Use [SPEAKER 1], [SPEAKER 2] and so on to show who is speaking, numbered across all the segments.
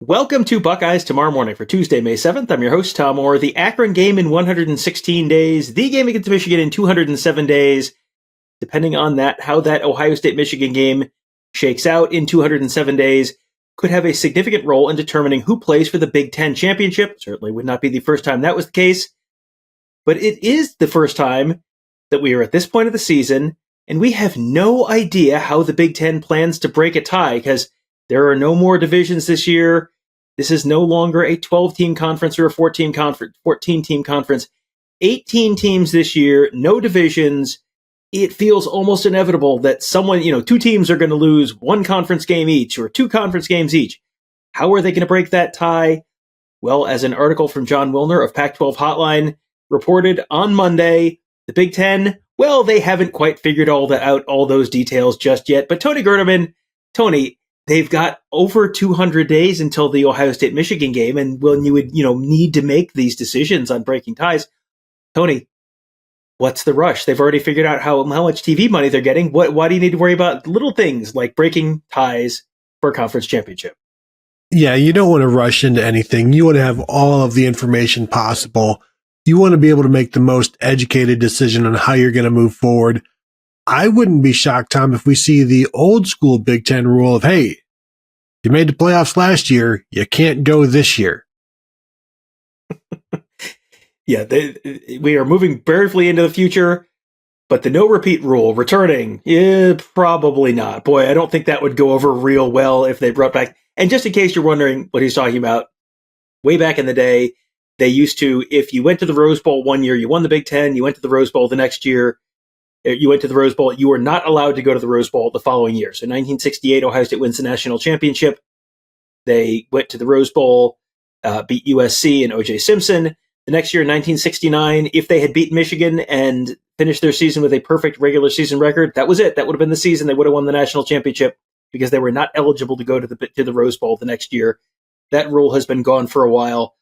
[SPEAKER 1] Welcome to Buckeyes Tomorrow Morning for Tuesday, May 7th. I'm your host, Tom Orr. The Akron game in 116 days, the game against Michigan in 207 days. Depending on how that Ohio State Michigan game shakes out in 207 days, could have a significant role in determining who plays for the Big Ten championship. Certainly would not be the first time that was the case, but it is the first time that we are at this point of the season, and we have no idea how the Big Ten plans to break a tie, because there are no more divisions this year. This is no longer a 12-team conference or a 14-team conference. 18 teams this year, no divisions. It feels almost inevitable that two teams are going to lose one conference game each or two conference games each. How are they going to break that tie? Well, as an article from John Wilner of Pac-12 Hotline reported on Monday, the Big Ten, well, they haven't quite figured out all those details just yet. But Tony Gerdeman, they've got over 200 days until the Ohio State Michigan game, and when you would need to make these decisions on breaking ties, Tony, what's the rush? They've already figured out how much TV money they're getting. Why do you need to worry about little things like breaking ties for a conference championship?
[SPEAKER 2] Yeah, you don't want to rush into anything. You want to have all of the information possible. You want to be able to make the most educated decision on how you're going to move forward. I wouldn't be shocked, Tom, if we see the old school Big Ten rule of, hey, you made the playoffs last year, you can't go this year.
[SPEAKER 1] Yeah, we are moving briefly into the future, but the no repeat rule returning, probably not. Boy, I don't think that would go over real well if they brought back. And just in case you're wondering what he's talking about, way back in the day, they used to, if you went to the Rose Bowl one year, you won the Big Ten, you went to the Rose Bowl the next year, you went to the Rose Bowl, you were not allowed to go to the Rose Bowl the following year. So 1968, Ohio State wins the national championship. They went to the Rose Bowl, beat USC and O.J. Simpson. The next year, in 1969, if they had beaten Michigan and finished their season with a perfect regular season record, that was it. That would have been the season. They would have won the national championship because they were not eligible to go to the Rose Bowl the next year. That rule has been gone for a while.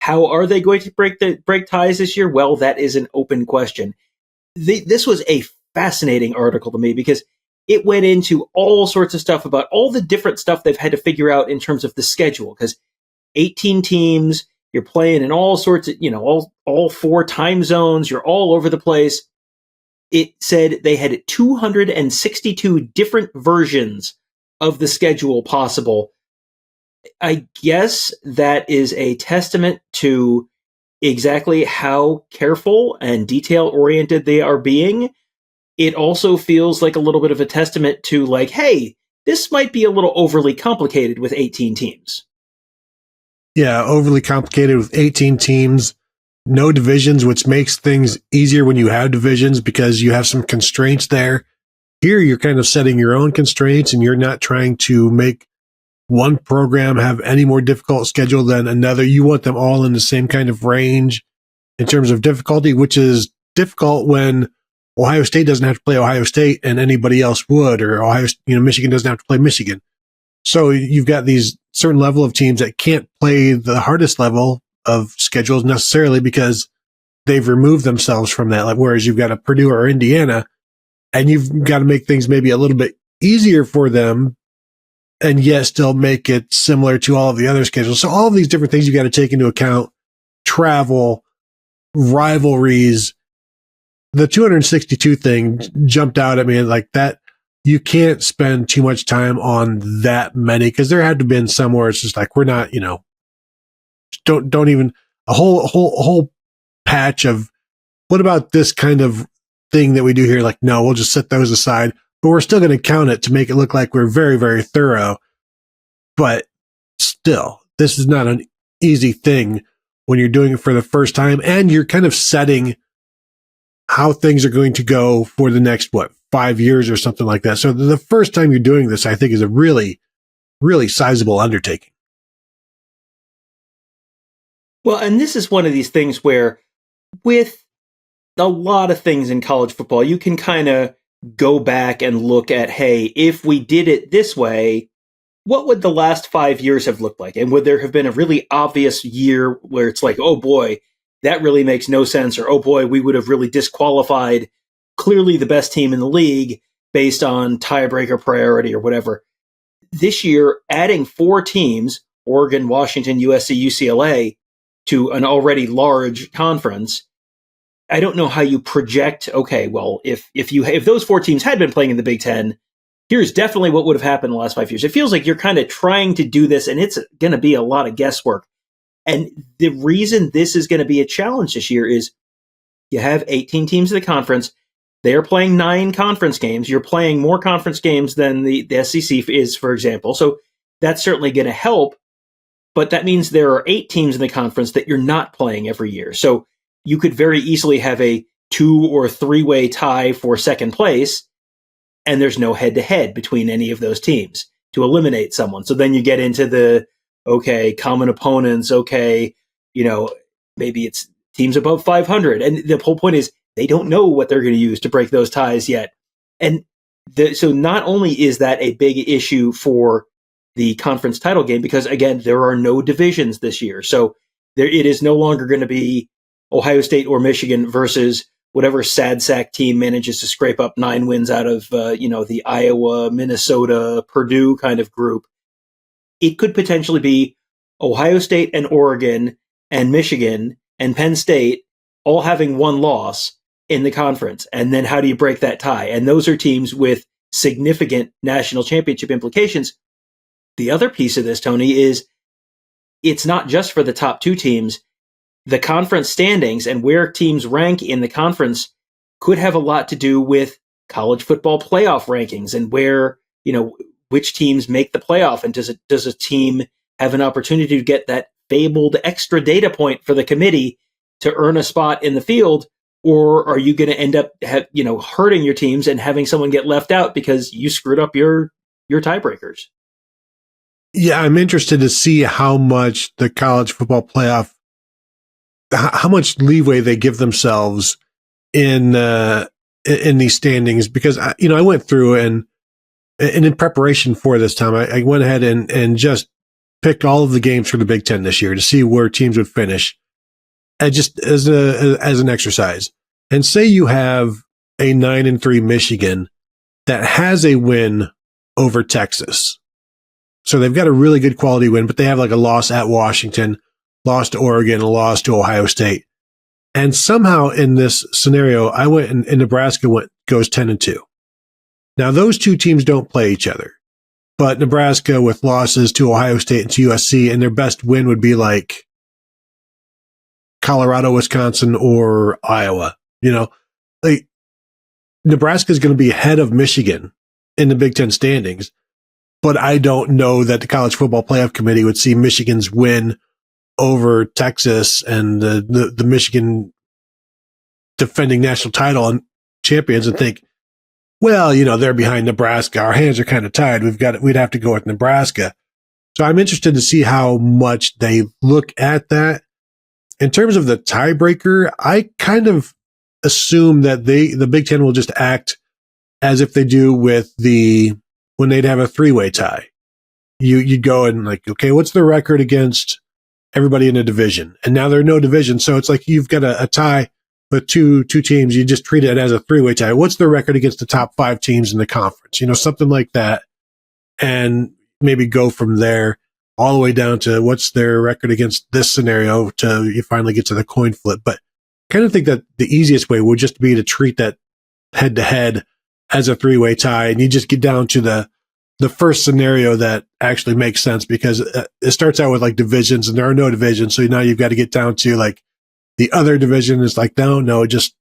[SPEAKER 1] How are they going to break ties this year? Well, that is an open question. This was a fascinating article to me because it went into all sorts of stuff about all the different stuff they've had to figure out in terms of the schedule. Because 18 teams, you're playing in all sorts of, all four time zones, you're all over the place. It said they had 262 different versions of the schedule possible. I guess that is a testament to exactly how careful and detail-oriented they are being. It also feels like a little bit of a testament to hey, this might be a little overly complicated with 18 teams.
[SPEAKER 2] Yeah, overly complicated with 18 teams, no divisions, which makes things easier when you have divisions because you have some constraints there. Here, you're kind of setting your own constraints and you're not trying to make one program have any more difficult schedule than another. You want them all in the same kind of range in terms of difficulty, which is difficult when Ohio State doesn't have to play Ohio State and anybody else would, or Michigan doesn't have to play Michigan. So you've got these certain level of teams that can't play the hardest level of schedules necessarily because they've removed themselves from that. Whereas you've got a Purdue or Indiana, and you've got to make things maybe a little bit easier for them and yet still make it similar to all of the other schedules. So all of these different things you got to take into account: travel, rivalries. The 262 thing jumped out at me that. You can't spend too much time on that many because there had to have been somewhere it's just we're not, don't even a whole patch of what about this kind of thing that we do here? No, we'll just set those aside, but we're still going to count it to make it look like we're very, very thorough. But still, this is not an easy thing when you're doing it for the first time and you're kind of setting how things are going to go for the next, 5 years or something like that. So the first time you're doing this, I think, is a really, really sizable undertaking.
[SPEAKER 1] Well, and this is one of these things where with a lot of things in college football, you can kind of go back and look at, hey, if we did it this way, what would the last 5 years have looked like? And would there have been a really obvious year where it's oh boy, that really makes no sense, or oh boy, we would have really disqualified clearly the best team in the league based on tiebreaker priority or whatever. This year, adding 4 teams, Oregon, Washington, USC, UCLA to an already large conference. I don't know how you project, okay, well, if those 4 teams had been playing in the Big Ten, here's definitely what would have happened in the last 5 years. It feels like you're kind of trying to do this, and it's going to be a lot of guesswork. And the reason this is going to be a challenge this year is you have 18 teams in the conference. They're playing 9 conference games. You're playing more conference games than the SEC is, for example. So that's certainly going to help. But that means there are 8 teams in the conference that you're not playing every year. So you could very easily have a 2 or 3-way tie for second place, and there's no head-to-head between any of those teams to eliminate someone. So then you get into the, okay, common opponents, okay, maybe it's teams above 500. And the whole point is they don't know what they're going to use to break those ties yet. And so not only is that a big issue for the conference title game, because, again, there are no divisions this year. So it is no longer going to be Ohio State or Michigan versus whatever sad sack team manages to scrape up 9 wins out of, the Iowa, Minnesota, Purdue kind of group. It could potentially be Ohio State and Oregon and Michigan and Penn State all having 1 loss in the conference. And then how do you break that tie? And those are teams with significant national championship implications. The other piece of this, Tony, is it's not just for the top 2 teams. The conference standings and where teams rank in the conference could have a lot to do with college football playoff rankings and where, which teams make the playoff. And does a team have an opportunity to get that fabled extra data point for the committee to earn a spot in the field? Or are you going to end up, hurting your teams and having someone get left out because you screwed up your tiebreakers?
[SPEAKER 2] Yeah, I'm interested to see how much the college football playoff, how much leeway they give themselves in these standings, because I went through and in preparation for this time, I went ahead and just picked all of the games for the Big Ten this year to see where teams would finish, and just as an exercise. And say you have a 9-3 Michigan that has a win over Texas, so they've got a really good quality win, but they have like a loss at Washington, lost to Oregon, a loss to Ohio State. And somehow in this scenario, I went and Nebraska goes 10-2. Now those 2 teams don't play each other, but Nebraska with losses to Ohio State and to USC, and their best win would be like Colorado, Wisconsin, or Iowa. Like Nebraska is going to be ahead of Michigan in the Big Ten standings, but I don't know that the College Football Playoff Committee would see Michigan's win over Texas and the Michigan defending national title and champions and think, well, they're behind Nebraska. Our hands are kind of tied. We'd have to go with Nebraska. So I'm interested to see how much they look at that. In terms of the tiebreaker, I kind of assume that the Big Ten will just act as if they do with when they'd have a 3-way tie. You'd go and like, okay, what's the record against everybody in a division? And now there are no divisions. So it's like you've got a tie with two teams. You just treat it as a 3-way tie. What's the record against the top 5 teams in the conference? Something like that. And maybe go from there all the way down to what's their record against this scenario till you finally get to the coin flip. But I kind of think that the easiest way would just be to treat that head to head as a 3-way tie. And you just get down to the first scenario that actually makes sense, because it starts out with like divisions and there are no divisions. So now you've got to get down to like the other division is like, no, just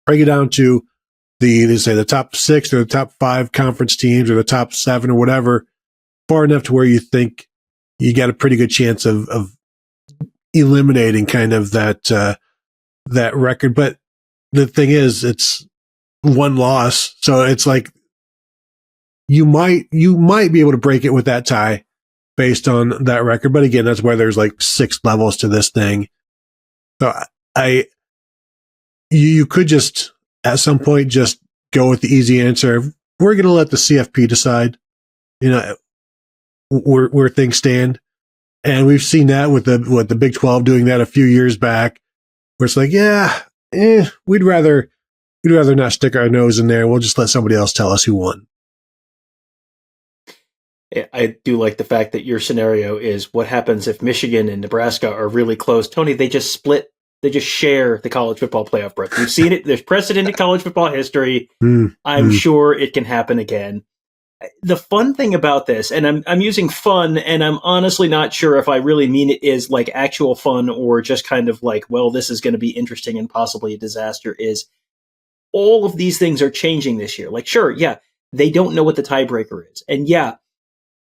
[SPEAKER 2] break it down to the top 6 or the top 5 conference teams or the top 7 or whatever, far enough to where you think you got a pretty good chance of eliminating kind of that record. But the thing is, it's 1 loss. So it's like, you might be able to break it with that tie based on that record. But again, that's why there's like 6 levels to this thing. So you could just at some point just go with the easy answer. We're going to let the CFP decide, where things stand. And we've seen that with the Big 12 doing that a few years back, where it's like, we'd rather not stick our nose in there. We'll just let somebody else tell us who won.
[SPEAKER 1] I do like the fact that your scenario is what happens if Michigan and Nebraska are really close. Tony, they just split. They just share the college football playoff berth. We've seen it. There's precedent in college football history. I'm sure it can happen again. The fun thing about this, and I'm using fun, and I'm honestly not sure if I really mean it is like actual fun or just kind of like, well, this is going to be interesting and possibly a disaster, is all of these things are changing this year. Like, sure, yeah, they don't know what the tiebreaker is. And yeah,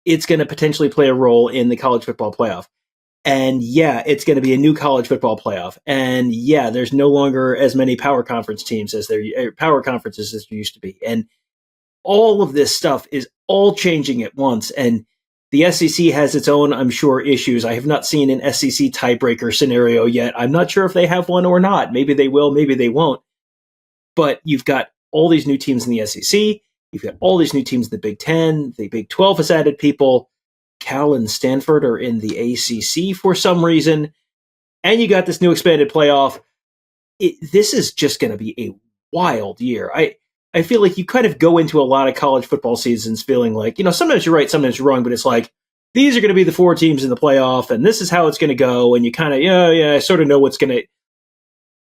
[SPEAKER 1] it's going to potentially play a role in the college football playoff. And yeah, it's going to be a new college football playoff. And yeah, there's no longer as many power conference teams as power conferences as there used to be. And all of this stuff is all changing at once. And the SEC has its own, I'm sure, issues. I have not seen an SEC tiebreaker scenario yet. I'm not sure if they have one or not. Maybe they will, maybe they won't. But you've got all these new teams in the SEC. You've got all these new teams in the Big Ten. The Big 12 has added people. Cal and Stanford are in the ACC for some reason. And you got this new expanded playoff. This is just going to be a wild year. I feel like you kind of go into a lot of college football seasons feeling like, sometimes you're right, sometimes you're wrong, but it's like, these are going to be the 4 teams in the playoff, and this is how it's going to go. And you kind of, I sort of know what's going to.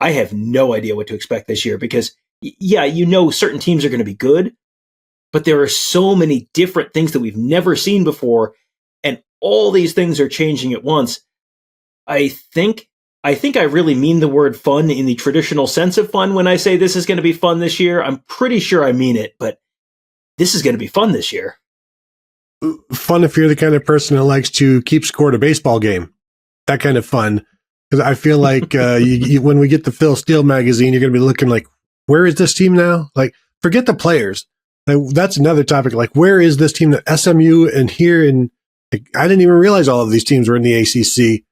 [SPEAKER 1] I have no idea what to expect this year because, certain teams are going to be good, but there are so many different things that we've never seen before, and all these things are changing at once. I think I really mean the word fun in the traditional sense of fun when I say this is going to be fun this year. I'm pretty sure I mean it, but this is going to be fun this year.
[SPEAKER 2] Fun if you're the kind of person that likes to keep score at a baseball game. That kind of fun. Because I feel like when we get the Phil Steele magazine, you're going to be looking like, where is this team now? Like, forget the players. That's another topic. Like, where is this team? That SMU and here, and like, I didn't even realize all of these teams were in the ACC.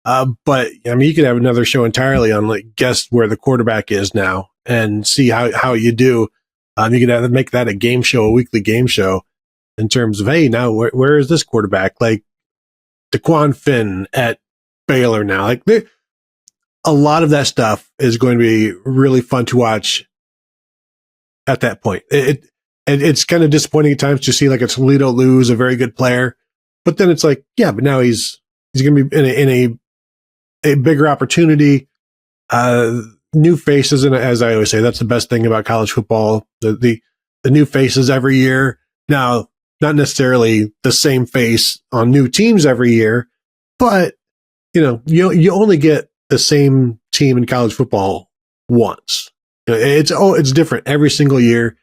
[SPEAKER 2] But I mean, you could have another show entirely on like guess where the quarterback is now and see how you do. You could make that a game show, a weekly game show, in terms of, hey, now where is this quarterback? Like DeQuan Finn at Baylor now. Like a lot of that stuff is going to be really fun to watch at that point. It's kind of disappointing at times to see like a Toledo lose a very good player, but then it's like, yeah, but now he's going to be in a bigger opportunity, new faces. And as I always say, that's the best thing about college football. The new faces every year. Now, not necessarily the same face on new teams every year, but you only get the same team in college football once. It's different every single year.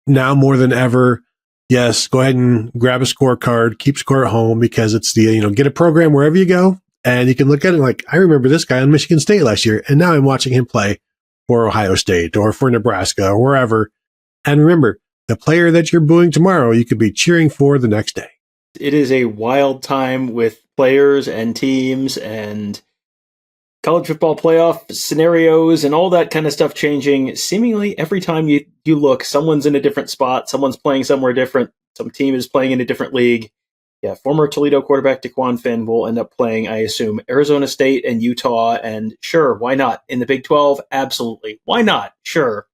[SPEAKER 2] Now more than ever, yes, go ahead and grab a scorecard, keep score at home because it's get a program wherever you go and you can look at it like, I remember this guy on Michigan State last year and now I'm watching him play for Ohio State or for Nebraska or wherever. And remember, the player that you're booing tomorrow, you could be cheering for the next day.
[SPEAKER 1] It is a wild time with players and teams and college football playoff scenarios and all that kind of stuff changing. Seemingly every time you look, someone's in a different spot, someone's playing somewhere different, some team is playing in a different league. Yeah, former Toledo quarterback DeQuan Finn will end up playing, I assume, Arizona State and Utah, and sure, why not? In the Big 12, absolutely. Why not? Sure.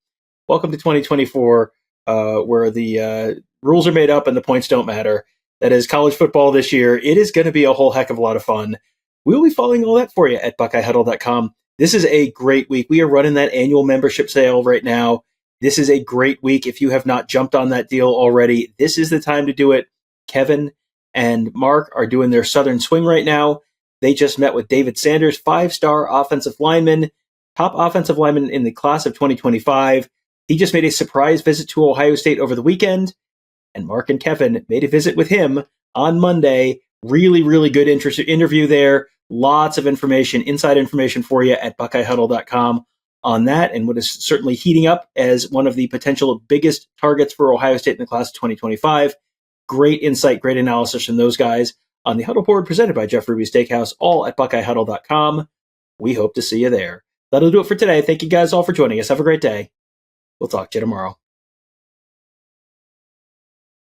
[SPEAKER 1] Welcome to 2024, where the rules are made up and the points don't matter. That is college football this year. It is going to be a whole heck of a lot of fun. We'll be following all that for you at BuckeyeHuddle.com. This is a great week. We are running that annual membership sale right now. This is a great week. If you have not jumped on that deal already, this is the time to do it. Kevin and Mark are doing their Southern Swing right now. They just met with David Sanders, 5-star offensive lineman, top offensive lineman in the class of 2025. He just made a surprise visit to Ohio State over the weekend, and Mark and Kevin made a visit with him on Monday. Really, really good interview there. Lots of information, inside information for you at BuckeyeHuddle.com on that, and what is certainly heating up as one of the potential biggest targets for Ohio State in the class of 2025. Great insight, great analysis from those guys on the Huddle Board presented by Jeff Ruby Steakhouse, all at BuckeyeHuddle.com. We hope to see you there. That'll do it for today. Thank you guys all for joining us. Have a great day. We'll talk to you tomorrow.